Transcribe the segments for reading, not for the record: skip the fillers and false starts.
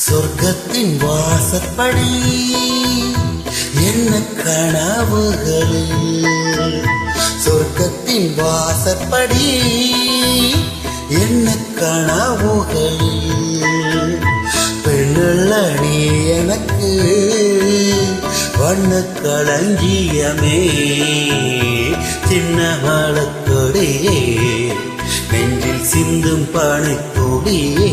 சொர்க்கத்தின் வாசற்படி என்ன கனவுகளில், சொர்க்கத்தின் வாசற்படி என்ன கனவுகளில், பெண்ணல்ல நீ எனக்கு வண்ண களஞ்சியமே, சின்ன மலக்கொடியே நெஞ்சில் சிந்தும் பனித்துளியே.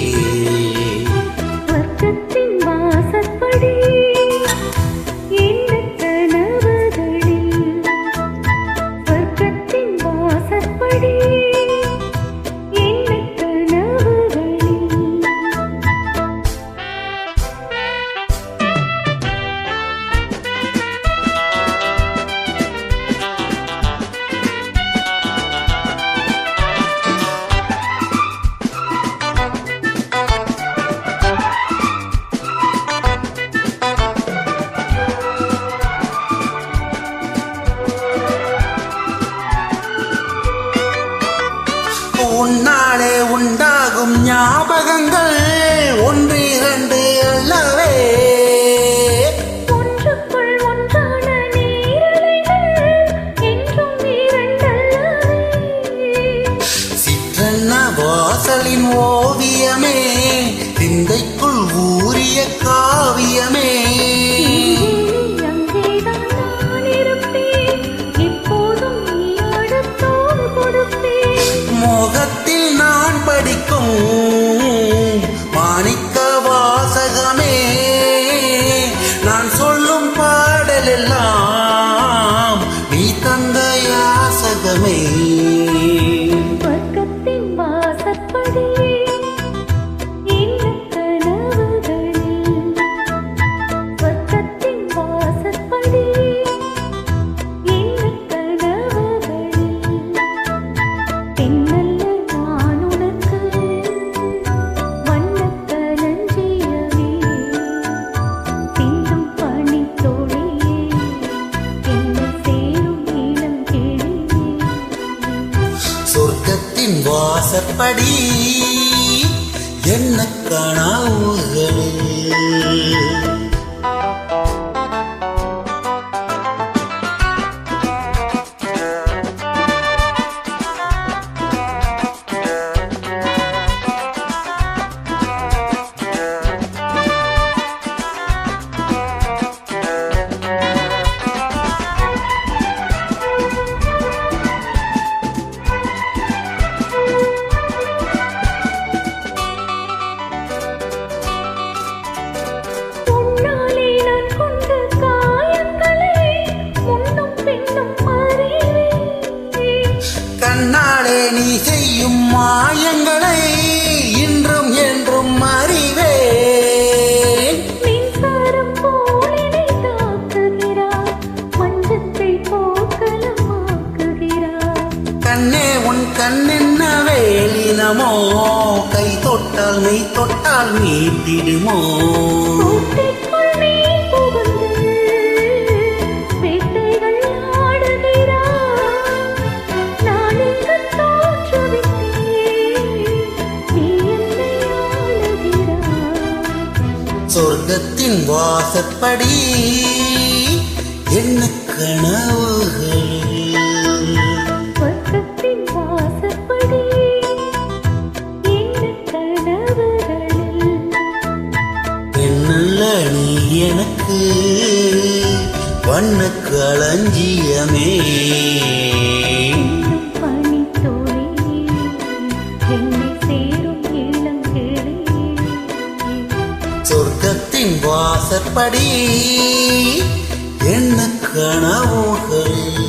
உன்னாலே உண்டாகும் ஞாபகங்கள் ஒன்று இரண்டு அல்லவே, ஒன்றுக்குள் ஒன்றான நீரலைகள் என்றும் இரண்டல்லவே. சிற்றன்ன வாசலின் ஓவியமே, சிந்தைக்குள் ஊறிய காவியமே, மோகத்தில் நான் படிக்கும் மாணிக்க வாசகமே, நான் சொல்லும் பாடல் எல்லாம் நீ தந்த யாசகமே. சொர்க்கத்தின் வாசற்படி என்ன கனவுகளில், சொர்க்கத்தின் வாசற்படி என்ன கனவுகளில், பெண்ணல்ல நான் உனக்கு வண்ணக் களஞ்சியமே, சிந்தும் பனித்துளியே என்னை சேரும் இளம் கிளியே. சொர்க்கத்தின் வாசற்படி என்ன கனவுகளில். உன்னாலே நான் கொண்ட காயங்களை முன்னும் பின்னும் அறிவேன். கண்ணாலே நீ செய்யும் மாயங்களை இன்றும் என்றும் அறிவேன். மின்சாரம் போல் என்னை தாக்குகிறாய், மஞ்சத்தை போக்கலமாக்குகிறாய். கண்ணே உன் கண்ணென்ன வேலினமோ, கை தொட்டால் மெய் தொட்டால் மீட்டிடுமோ, கூட்டிற்குள் நீ புகுந்து வேட்டைகள் ஆடுகிறாய். நான் இங்கு தோற்றுவிட்டேன், நீ என்னை ஆளுகிறாய். சொர்க்கத்தின் வாசற்படி என்ன கனவுகளில், சொர்க்கத்தின் வாசற்படி என்ன கனவுகளில், பெண்ணல்ல நீ எனக்கு வண்ண களஞ்சியமே, இன்னும் பனித்துளியே என்னை சேரும் இளம் கிளியே. சொர்க்கத்தின் வாசற்படி என்ன கனவுகளில்.